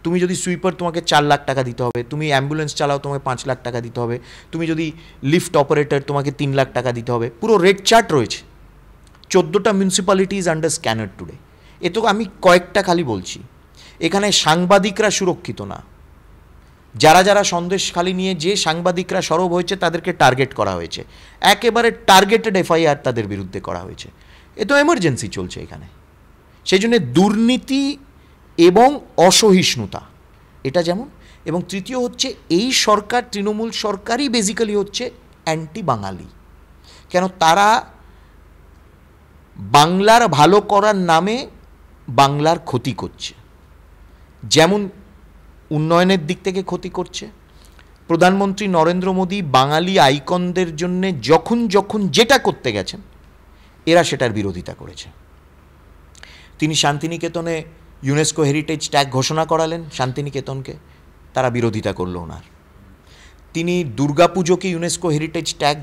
তুমি যদি সুইপার, তোমাকে 4 লাখ টাকা দিতে হবে। তুমি অ্যাম্বুলেন্স চালাও, তোমাকে 5 লাখ টাকা দিতে হবে। তুমি যদি লিফট অপারেটর, তোমাকে 3 লাখ টাকা দিতে হবে। পুরো রেড চার্ট রয়েছে। 14টা municipality is under scanner today. এ তো আমি কয়েকটা খালি বলছি। এখানে সাংবাদিকরা সুরক্ষিত না। যারা সন্দেশখালি নিয়ে যে সাংবাদিকরা সরব হয়েছে, তাদেরকে টার্গেট করা হয়েছে। একেবারে টার্গেটেড FIR তাদের বিরুদ্ধে করা হয়েছে। এ তো এমার্জেন্সি চলছে এখানে। সেই জন্য দুর্নীতি এবং অসহিষ্ণুতা, এটা যেমন। এবং তৃতীয় হচ্ছে, এই সরকার, তৃণমূল সরকারই বেসিক্যালি হচ্ছে অ্যান্টি বাঙালি। কেন? তারা বাংলার ভালো করার নামে বাংলার ক্ষতি করছে। যেমন উন্নয়নের দিক থেকে ক্ষতি করছে। প্রধানমন্ত্রী নরেন্দ্র মোদী বাঙালি আইকনদের জন্য যখন যেটা করতে গেছেন, এরা সেটার বিরোধিতা করেছে। তিনি শান্তিনিকেতনে ইউনেস্কো হেরিটেজ ট্যাগ ঘোষণা করালেন শান্তিনিকেতনকে, তারা বিরোধিতা করল ওনার। তিনি দুর্গাপুজোকে ইউনেস্কো হেরিটেজ ট্যাগ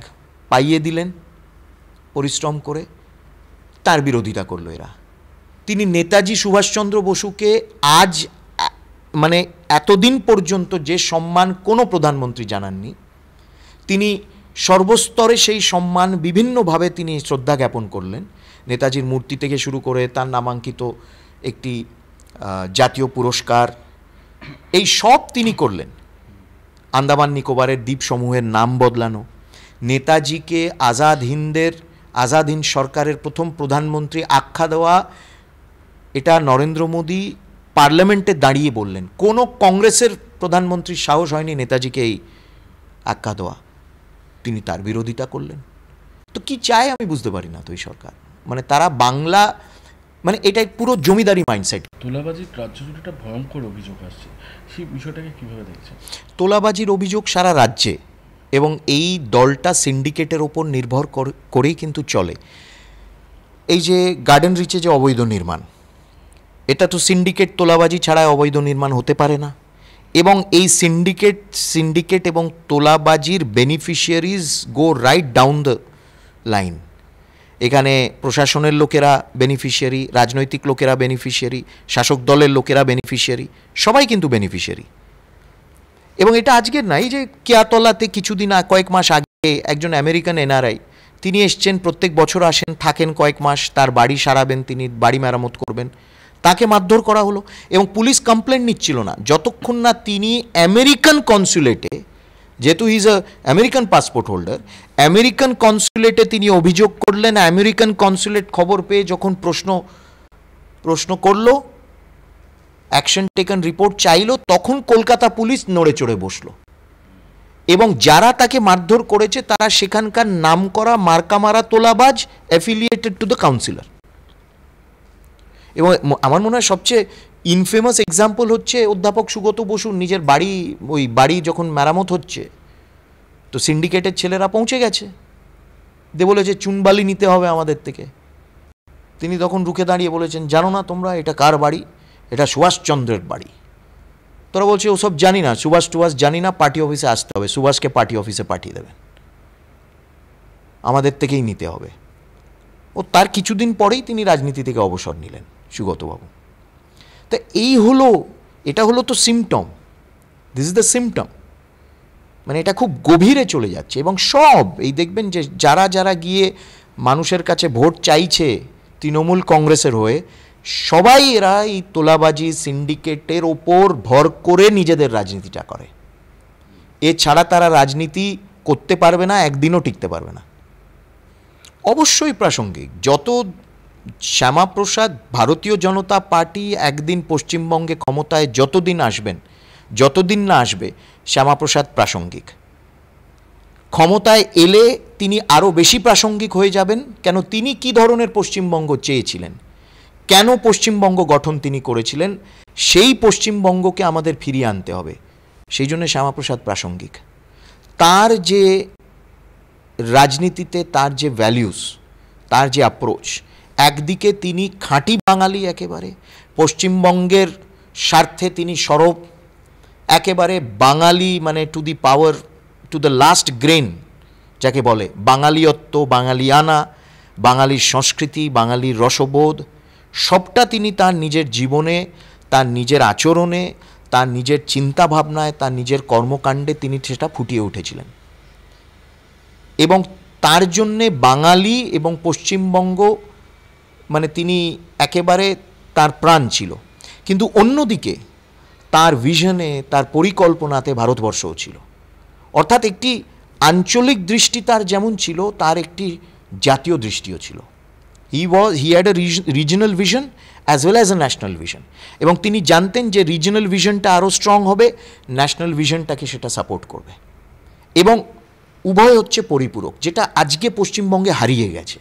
পাইয়ে দিলেন পরিশ্রম করে, তার বিরোধিতা করল এরা। তিনি নেতাজি সুভাষচন্দ্র বসুকে আজ, মানে এতদিন পর্যন্ত যে সম্মান কোনো প্রধানমন্ত্রী জানাননি, তিনি সর্বস্তরে সেই সম্মান বিভিন্নভাবে তিনি শ্রদ্ধা জ্ঞাপন করলেন। নেতাজির মূর্তি থেকে শুরু করে তার নামাঙ্কিত একটি জাতীয় পুরস্কার, এই সব তিনি করলেন। আন্দামান নিকোবরের দ্বীপসমূহের নাম বদলানো, নেতাজিকে আজাদ হিন্দ সরকারের প্রথম প্রধানমন্ত্রী আখ্যা দেওয়া, এটা নরেন্দ্র মোদী পার্লামেন্টে দাঁড়িয়ে বললেন। কোনো কংগ্রেসের প্রধানমন্ত্রীর সাহস হয়নি নেতাজিকে এই আখ্যা দেওয়া, তিনি তার বিরোধিতা করলেন। তো কি চায় আমি বুঝতে পারি না তো এই সরকার, মানে তারা বাংলা, মানে এটা পুরো জমিদারি মাইন্ডসেট। তোলাবাজির রাজ্য জুড়ে একটা ভয়ঙ্কর অভিযোগ আসছে, সেই বিষয়টাকে কিভাবে দেখছেন? তোলাবাজির অভিযোগ সারা রাজ্যে, এবং এই দলটা সিন্ডিকেটের ওপর নির্ভর করেই কিন্তু চলে। এই যে গার্ডেন রিচে যে অবৈধ নির্মাণ, এটা তো সিন্ডিকেট তোলাবাজি ছাড়া অবৈধ নির্মাণ হতে পারে না। এবং এই সিন্ডিকেট এবং তোলাবাজির beneficiaries go right down the line. এখানে প্রশাসনের লোকেরা বেনিফিশিয়ারি, রাজনৈতিক লোকেরা বেনিফিশিয়ারি, শাসক দলের লোকেরা বেনিফিশিয়ারি, সবাই কিন্তু বেনিফিশিয়ারি। এবং এটা আজকের নাই, যে কেয়াতলাতে কিছুদিন কয়েক মাস আগে একজন আমেরিকান এনআরআই, তিনি এসছেন, প্রত্যেক বছর আসেন, থাকেন কয়েক মাস, তার বাড়ি সারাবেন, তিনি বাড়ি মেরামত করবেন, তাকে মারধর করা হলো এবং পুলিশ কমপ্লেন নিচ্ছিল না যতক্ষণ না তিনি আমেরিকান কনসুলেটে, যেহেতু he is a American passport holder, American কনসুলেটে তিনি অভিযোগ করলেন। আমেরিকান কনসুলেট খবর পেয়ে যখন প্রশ্ন করলো, অ্যাকশন টেকেন রিপোর্ট চাইলো, তখন কলকাতা পুলিশ নড়ে চড়ে বসলো। এবং যারা তাকে মারধর করেছে তারা সেখানকার নামকরা মার্কামারা তোলাবাজ, অ্যাফিলিয়েটেড টু দ্য কাউন্সিলর। এবং আমার মনে হয় সবচেয়ে ইনফেমাস এক্সাম্পল হচ্ছে অধ্যাপক সুগত বসুর নিজের বাড়ি, ওই বাড়ি যখন মেরামত হচ্ছে, তো সিন্ডিকেটের ছেলেরা পৌঁছে গেছে, বলেছে চুনবালি নিতে হবে আমাদের থেকে। তিনি তখন রুখে দাঁড়িয়ে বলেছেন, জানো না তোমরা এটা কার বাড়ি? এটা সুভাষচন্দ্রের বাড়ি। তোরা বলছে ওসব জানি না, সুভাষ জানি না, পার্টি অফিসে আসতে হবে, সুভাষকে পার্টি অফিসে পাঠিয়ে দেবেন, আমাদের থেকেই নিতে হবে। ও তার কিছুদিন পরেই তিনি রাজনীতি থেকে অবসর নিলেন সুগতবাবু। তা এটা হলো তো symptom, this is the symptom. মানে এটা খুব গভীরে চলে যাচ্ছে। এবং সব এই দেখবেন যে যারা গিয়ে মানুষের কাছে ভোট চাইছে তৃণমূল কংগ্রেসের হয়ে, সবাই এরা এই তোলাবাজি সিন্ডিকেটের ওপর ভর করে নিজেদের রাজনীতিটা করে। এছাড়া তারা রাজনীতি করতে পারবে না, একদিনও টিকতে পারবে না। অবশ্যই প্রাসঙ্গিক, যত শ্যামাপ্রসাদ, ভারতীয় জনতা পার্টি একদিন পশ্চিমবঙ্গে ক্ষমতায় যতদিন না আসবে শ্যামাপ্রসাদ প্রাসঙ্গিক। ক্ষমতায় এলে তিনি আরও বেশি প্রাসঙ্গিক হয়ে যাবেন। কেন, তিনি কি ধরনের পশ্চিমবঙ্গ চেয়েছিলেন, কেন পশ্চিমবঙ্গ গঠন তিনি করেছিলেন, সেই পশ্চিমবঙ্গকে আমাদের ফিরিয়ে আনতে হবে। সেই জন্য শ্যামাপ্রসাদ প্রাসঙ্গিক। তার যে রাজনীতিতে তার যে ভ্যালিউস, তার যে অ্যাপ্রোচ, একদিকে তিনি খাঁটি বাঙালি, একেবারে পশ্চিমবঙ্গের স্বার্থে তিনি সরব, একেবারে বাঙালি, মানে to the power, to the last grain যাকে বলে, বাঙালিয়ত্ব, বাঙালিয়ানা, বাঙালির সংস্কৃতি, বাঙালির রসবোধ, সবটা তিনি তার নিজের জীবনে, তার নিজের আচরণে, তার নিজের চিন্তাভাবনায়, তার নিজের কর্মকাণ্ডে তিনি সেটা ফুটিয়ে উঠেছিলেন। এবং তার জন্যে বাঙালি এবং পশ্চিমবঙ্গ, মানে তিনি একেবারে তার প্রাণ ছিল। কিন্তু অন্যদিকে তার ভিশনে, তার পরিকল্পনাতে ভারতবর্ষও ছিল। অর্থাৎ একটি আঞ্চলিক দৃষ্টি তার যেমন ছিল, তার একটি জাতীয় দৃষ্টিও ছিল। He had a regional vision as well as a national vision. এবং তিনি জানতেন যে রিজনাল ভিশনটা আরও স্ট্রং হবে, ন্যাশনাল ভিশনটাকে সেটা সাপোর্ট করবে। এবং উভয় হচ্ছে পরিপূরক, যেটা আজকে পশ্চিমবঙ্গে হারিয়ে গেছে।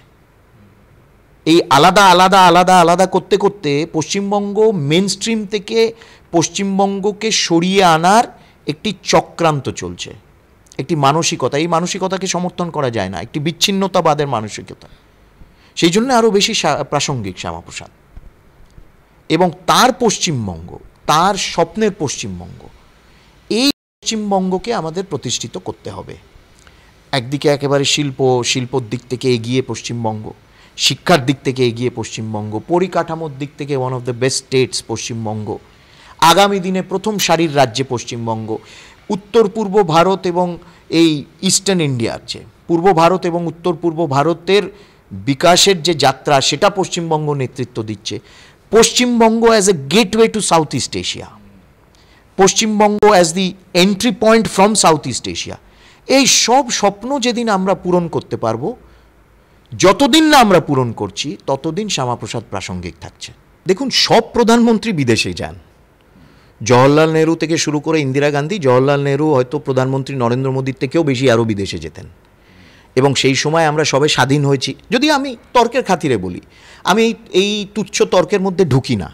এই আলাদা আলাদা আলাদা আলাদা করতে করতে পশ্চিমবঙ্গ মেন স্ট্রিম থেকে পশ্চিমবঙ্গকে সরিয়ে আনার একটি চক্রান্ত চলছে, একটি মানসিকতা। এই মানসিকতাকে সমর্থন করা যায় না, একটি বিচ্ছিন্নতাবাদের মানসিকতা। সেই জন্য আরও বেশি প্রাসঙ্গিক শ্যামাপ্রসাদ। এবং তার পশ্চিমবঙ্গ, তার স্বপ্নের পশ্চিমবঙ্গ, এই পশ্চিমবঙ্গকে আমাদের প্রতিষ্ঠিত করতে হবে। একদিকে একেবারে শিল্পর দিক থেকে এগিয়ে পশ্চিমবঙ্গ, শিক্ষার দিক থেকে এগিয়ে পশ্চিমবঙ্গ, পরিকাঠামোর দিক থেকে one of the best states Paschimbanga, আগামী দিনে প্রথম সারির রাজ্যে পশ্চিমবঙ্গ, উত্তর পূর্ব ভারত এবং এই ইস্টার্ন ইন্ডিয়ার যে পূর্ব ভারত এবং উত্তর পূর্ব ভারতের বিকাশের যে যাত্রা সেটা পশ্চিমবঙ্গ নেতৃত্ব দিচ্ছে। Paschimbanga as a gateway to south east Asia, Paschimbanga as the entry point from south east Asia, এই সব স্বপ্ন যেদিন আমরা পূরণ করতে পারবো, যতদিন না আমরা পূরণ করছি ততদিন শ্যামাপ্রসাদ প্রাসঙ্গিক থাকছে। দেখুন, সব প্রধানমন্ত্রী বিদেশে যান, জওহরলাল নেহরু থেকে শুরু করে ইন্দিরা গান্ধী, জওহরলাল নেহরু হয়তো প্রধানমন্ত্রী নরেন্দ্র মোদীর থেকেও বেশি আরও বিদেশে যেতেন, এবং সেই সময় আমরা সবে স্বাধীন হয়েছি। যদি আমি তর্কের খাতিরে বলি, আমি এই তুচ্ছ তর্কের মধ্যে ঢুকি না,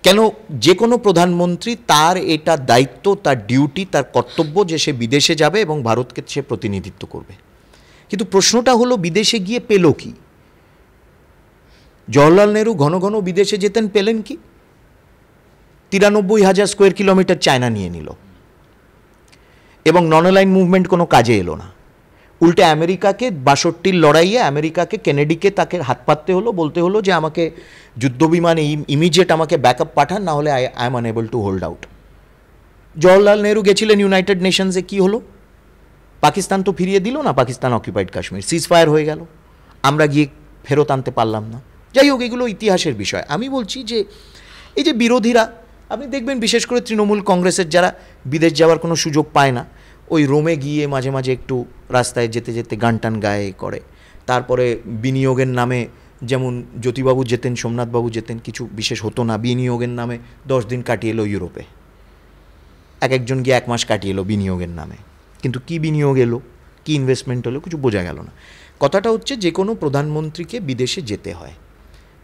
কেন যে কোনো প্রধানমন্ত্রী তার এটা দায়িত্ব, তার ডিউটি, তার কর্তব্য যে সে বিদেশে যাবে এবং ভারতকে সে প্রতিনিধিত্ব করবে। কিন্তু প্রশ্নটা হলো বিদেশে গিয়ে পেল কি? জওহরলাল নেহরু ঘন ঘন বিদেশে যেতেন, পেলেন কি? 93,000 স্কোয়ার কিলোমিটার চায়না নিয়ে নিল এবং নন অ্যালাইন মুভমেন্ট কোনো কাজে এলো না। উল্টে আমেরিকাকে 62 লড়াইয়ে আমেরিকাকে, কেনেডিকে তাকে হাত পাততে হলো, বলতে হলো যে আমাকে যুদ্ধবিমান ইমিডিয়েট আমাকে ব্যাকআপ পাঠান, না হলে I am unable to hold out. Jawaharlal Nehru গেছিলেন ইউনাইটেড নেশনসে, কি হলো? পাকিস্তান তো ফিরিয়ে দিল না, পাকিস্তান অকুপাইড কাশ্মীর, সিজ ফায়ার হয়ে গেল, আমরা গিয়ে ফেরত আনতে পারলাম না। যাই হোক, এগুলো ইতিহাসের বিষয়। আমি বলছি যে এই যে বিরোধীরা, আপনি দেখবেন বিশেষ করে তৃণমূল কংগ্রেসের যারা বিদেশ যাওয়ার কোনো সুযোগ পায় না, ওই রোমে গিয়ে মাঝে মাঝে একটু রাস্তায় যেতে যেতে গান টান গায়ে করে। তারপরে বিনিয়োগের নামে, যেমন জ্যোতিবাবু যেতেন, সোমনাথবাবু যেতেন, কিছু বিশেষ হতো না, বিনিয়োগের নামে 10 দিন কাটিয়ে এলো ইউরোপে, এক একজন গিয়ে 1 মাস কাটিয়ে এলো বিনিয়োগের নামে। কিন্তু কি বিনিয়োগ এলো, কি ইনভেস্টমেন্ট হলো, কিছু বোঝা গেল না। কথাটা হচ্ছে যে কোনো প্রধানমন্ত্রীকে বিদেশে যেতে হয়।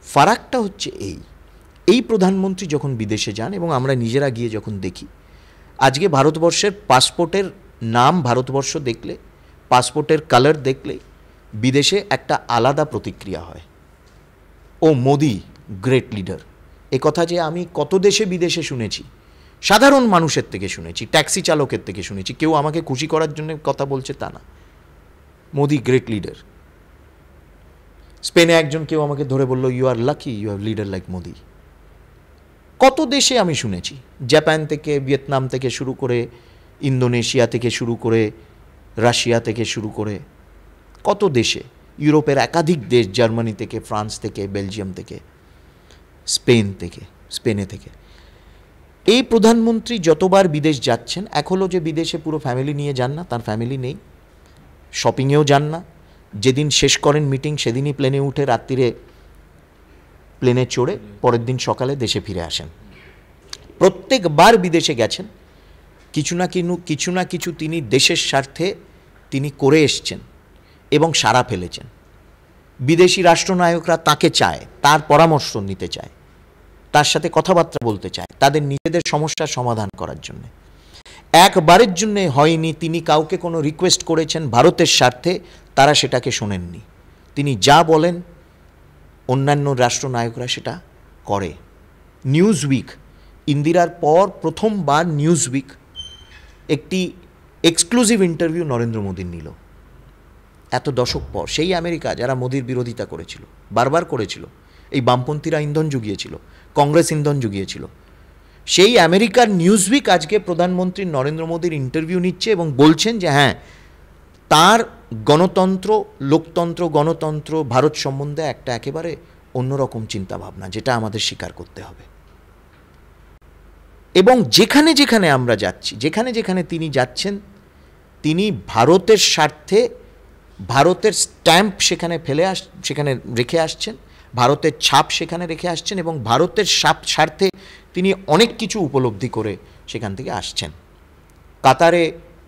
ফারাকটা হচ্ছে এই প্রধানমন্ত্রী যখন বিদেশে যান, এবং আমরা নিজেরা গিয়ে যখন দেখি, আজকে ভারতবর্ষের পাসপোর্টের নাম, ভারতবর্ষ দেখলে, পাসপোর্টের কালার দেখলে বিদেশে একটা আলাদা প্রতিক্রিয়া হয়। ও মোদি গ্রেট লিডার, এ কথা যে আমি কত দেশে বিদেশে শুনেছি, সাধারণ মানুষের থেকে শুনেছি, ট্যাক্সি চালকের থেকে শুনেছি, কেউ আমাকে খুশি করার জন্য কথা বলছে তা না, মোদি গ্রেট লিডার। স্পেনে একজন কেউ আমাকে ধরে বলল, you are lucky, you have leader like Modi. কত দেশে আমি শুনেছি, জাপান থেকে, ভিয়েতনাম থেকে শুরু করে, ইন্দোনেশিয়া থেকে শুরু করে, রাশিয়া থেকে শুরু করে, কত দেশে, ইউরোপের একাধিক দেশ, জার্মানি থেকে, ফ্রান্স থেকে, বেলজিয়াম থেকে, স্পেনে থেকে। এই প্রধানমন্ত্রী যতবার বিদেশ যাচ্ছেন, এক হলো যে বিদেশে পুরো ফ্যামিলি নিয়ে যান না, তার ফ্যামিলি নেই, শপিংয়েও যান না, যেদিন শেষ করেন মিটিং সেদিনই প্লেনে উঠে রাত্রিরে প্লেনে চড়ে পরের দিন সকালে দেশে ফিরে আসেন। প্রত্যেকবার বিদেশে গেছেন, কিছু না কিছু তিনি দেশের স্বার্থে তিনি করে এসছেন এবং সাড়া ফেলেছেন। বিদেশি রাষ্ট্রনায়করা তাকে চায়, তার পরামর্শ নিতে চায়, তার সাথে কথাবার্তা বলতে চায়, তাদের নিজেদের সমস্যার সমাধান করার জন্য। একবারের জন্য হয়নি তিনি কাউকে কোনো রিকোয়েস্ট করেছেন ভারতের স্বার্থে, তারা সেটাকে শোনেননি। তিনি যা বলেন অন্যান্য রাষ্ট্রনায়করা সেটা করে। নিউজ উইক, ইন্দিরার পর প্রথমবার নিউজ উইক একটি এক্সক্লুসিভ ইন্টারভিউ নরেন্দ্র মোদীর নিল, এত দশক পর। সেই আমেরিকা যারা মোদীর বিরোধিতা করেছিল, বারবার করেছিল, এই বামপন্থীরা ইন্ধন জুগিয়েছিল, কংগ্রেস ইন্ধন জুগিয়েছিল, সেই আমেরিকার নিউজ উইক আজকে প্রধানমন্ত্রী নরেন্দ্র মোদীর ইন্টারভিউ নিচ্ছে এবং বলছেন যে হ্যাঁ, তার গণতন্ত্র, লোকতন্ত্র, গণতন্ত্র, ভারত সম্বন্ধে একটা একেবারে অন্যরকম চিন্তাভাবনা, যেটা আমাদের স্বীকার করতে হবে। এবং যেখানে যেখানে আমরা যাচ্ছি, যেখানে যেখানে তিনি যাচ্ছেন, তিনি ভারতের স্বার্থে, ভারতের স্ট্যাম্প সেখানে সেখানে রেখে আসছেন, ভারতের ছাপ সেখানে রেখে আসছেন, এবং ভারতের স্বার্থে তিনি অনেক কিছু উপলব্ধি করে সেখান থেকে আসছেন। কাতারে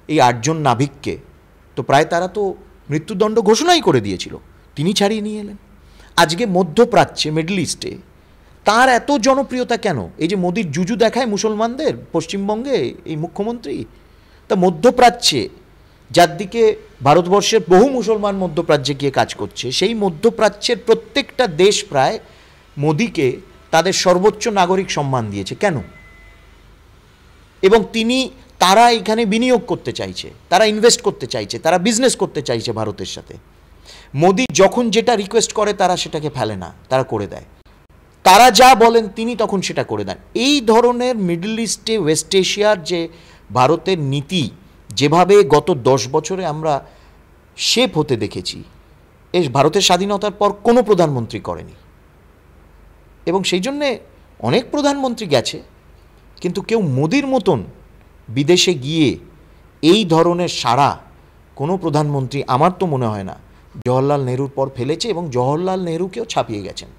এই 8 জন নাবিককে তো প্রায় তারা তো মৃত্যুদণ্ড ঘোষণাই করে দিয়েছিল, তিনি ছাড়িয়ে নিয়ে এলেন। আজকে মধ্যপ্রাচ্যে, মিডল ইস্টে তার এত জনপ্রিয়তা কেন? এই যে মোদির জুজু দেখায় মুসলমানদের পশ্চিমবঙ্গে এই মুখ্যমন্ত্রী, তা মধ্যপ্রাচ্যে যার দিকে ভারতবর্ষের বহু মুসলমান মধ্যপ্রাচ্যে গিয়ে কাজ করছে, সেই মধ্যপ্রাচ্যের প্রত্যেকটা দেশ প্রায় মোদিকে তাদের সর্বোচ্চ নাগরিক সম্মান দিয়েছে। কেন? এবং তারা এখানে বিনিয়োগ করতে চাইছে, তারা ইনভেস্ট করতে চাইছে, তারা বিজনেস করতে চাইছে ভারতের সাথে। মোদি যখন যেটা রিকোয়েস্ট করে তারা সেটাকে ফেলে না, তারা করে দেয়। তারা যা বলেন তিনি তখন সেটা করে দেন। এই ধরনের মিডল ইস্টে, ওয়েস্ট এশিয়ার যে ভারতের নীতি যেভাবে গত 10 বছরে আমরা শেপ হতে দেখেছি, ভারতের স্বাধীনতার পর কোনো প্রধানমন্ত্রী করেনি। এবং সেই জন্যে অনেক প্রধানমন্ত্রী গেছে, কিন্তু কেউ মোদির মতন বিদেশে গিয়ে এই ধরনের সাড়া কোনো প্রধানমন্ত্রী আমার তো মনে হয় না জওহরলাল নেহরুর পর ফেলেছে, এবং জওহরলাল নেহরুকেও ছাপিয়ে গেছেন।